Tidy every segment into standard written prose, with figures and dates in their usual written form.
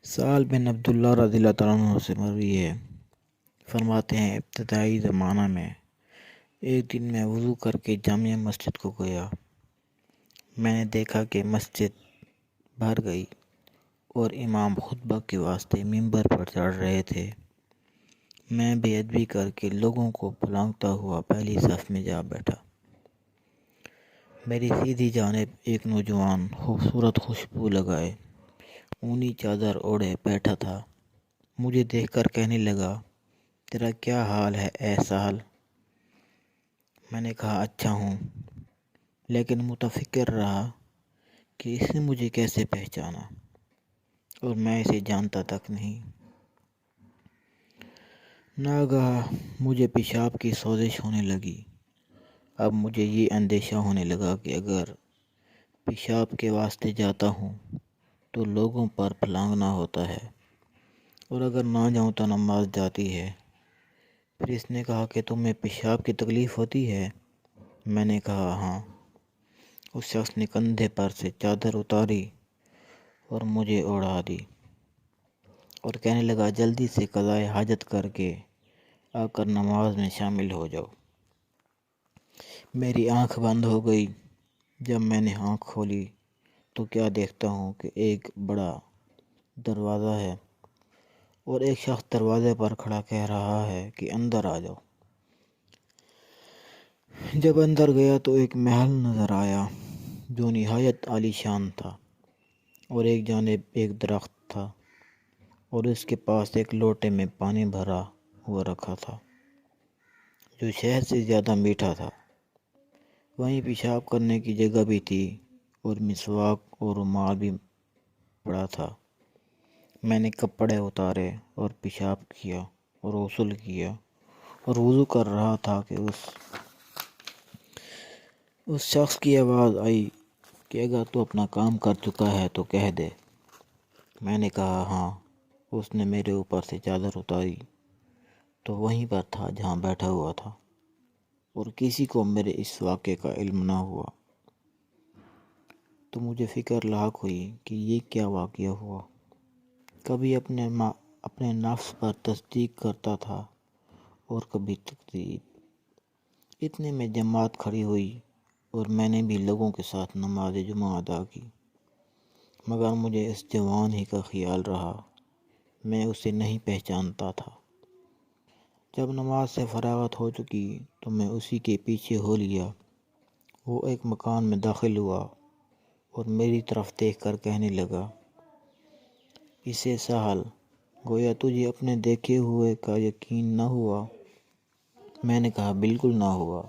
سہل بن عبداللہ رضی اللہ تعالیٰ عنہ سے مروی ہے، فرماتے ہیں ابتدائی زمانہ میں ایک دن میں وضو کر کے جامع مسجد کو گیا۔ میں نے دیکھا کہ مسجد بھر گئی اور امام خطبہ کے واسطے ممبر پر چڑھ رہے تھے۔ میں بے ادبی کر کے لوگوں کو پھلانگتا ہوا پہلی صف میں جا بیٹھا۔ میری سیدھی جانب ایک نوجوان خوبصورت خوشبو لگائے اونی چادر اوڑھے بیٹھا تھا۔ مجھے دیکھ کر کہنے لگا، تیرا کیا حال ہے اے سہل؟ میں نے کہا اچھا ہوں، لیکن متفکر رہا کہ اس نے مجھے کیسے پہچانا اور میں اسے جانتا تک نہیں۔ ناگہاں مجھے پیشاب کی سوزش ہونے لگی۔ اب مجھے یہ اندیشہ ہونے لگا کہ اگر پیشاب کے واسطے جاتا ہوں تو لوگوں پر پھلانگنا ہوتا ہے، اور اگر نہ جاؤں تو نماز جاتی ہے۔ پھر اس نے کہا کہ تمہیں پیشاب کی تکلیف ہوتی ہے؟ میں نے کہا ہاں۔ اس شخص نے کندھے پر سے چادر اتاری اور مجھے اوڑھا دی اور کہنے لگا، جلدی سے قضائے حاجت کر کے آ کر نماز میں شامل ہو جاؤ۔ میری آنکھ بند ہو گئی۔ جب میں نے آنکھ کھولی تو کیا دیکھتا ہوں کہ ایک بڑا دروازہ ہے اور ایک شخص دروازے پر کھڑا کہہ رہا ہے کہ اندر آ جاؤ۔ جب اندر گیا تو ایک محل نظر آیا جو نہایت عالی شان تھا، اور ایک جانب ایک درخت تھا اور اس کے پاس ایک لوٹے میں پانی بھرا ہوا رکھا تھا جو شہد سے زیادہ میٹھا تھا۔ وہیں پیشاب کرنے کی جگہ بھی تھی اور مسواک اور رومال بھی پڑا تھا۔ میں نے کپڑے اتارے اور پیشاب کیا اور غسل کیا اور وضو کر رہا تھا کہ اس شخص کی آواز آئی کہ اگر تو اپنا کام کر چکا ہے تو کہہ دے۔ میں نے کہا ہاں۔ اس نے میرے اوپر سے چادر اتاری تو وہیں پر تھا جہاں بیٹھا ہوا تھا، اور کسی کو میرے اس واقعے کا علم نہ ہوا۔ تو مجھے فکر لاحق ہوئی کہ یہ کیا واقعہ ہوا۔ کبھی اپنے نفس پر تصدیق کرتا تھا اور کبھی تکذیب۔ اتنے میں جماعت کھڑی ہوئی اور میں نے بھی لوگوں کے ساتھ نماز جمعہ ادا کی، مگر مجھے اس جوان ہی کا خیال رہا۔ میں اسے نہیں پہچانتا تھا۔ جب نماز سے فراغت ہو چکی تو میں اسی کے پیچھے ہو لیا۔ وہ ایک مکان میں داخل ہوا اور میری طرف دیکھ کر کہنے لگا، اسے سہل، گویا تجھے اپنے دیکھے ہوئے کا یقین نہ ہوا؟ میں نے کہا بالکل نہ ہوا۔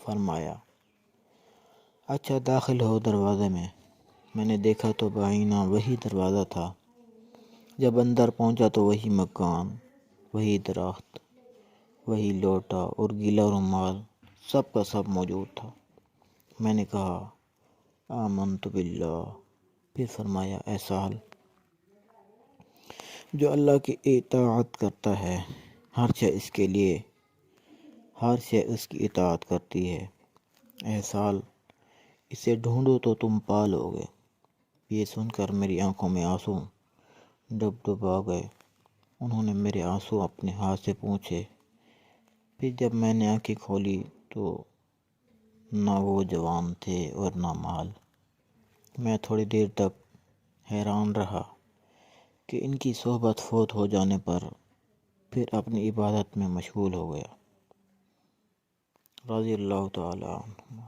فرمایا، اچھا داخل ہو دروازے میں۔ میں نے دیکھا تو بعینہ وہی دروازہ تھا۔ جب اندر پہنچا تو وہی مکان، وہی درخت، وہی لوٹا اور گیلا رومال سب کا سب موجود تھا۔ میں نے کہا آمنت باللہ۔ پھر فرمایا، اے سہل، جو اللہ کی اطاعت کرتا ہے ہر شے اس کی اطاعت کرتی ہے۔ اے سہل، اسے ڈھونڈو تو تم پا لو گے۔ یہ سن کر میری آنکھوں میں آنسو ڈب آ گئے۔ انہوں نے میرے آنسو اپنے ہاتھ سے پونچھے۔ پھر جب میں نے آنکھیں کھولی تو نہ وہ جوان تھے اور نہ مال۔ میں تھوڑی دیر تک حیران رہا کہ ان کی صحبت فوت ہو جانے پر پھر اپنی عبادت میں مشغول ہو گیا۔ رضی اللہ تعالیٰ عنہ۔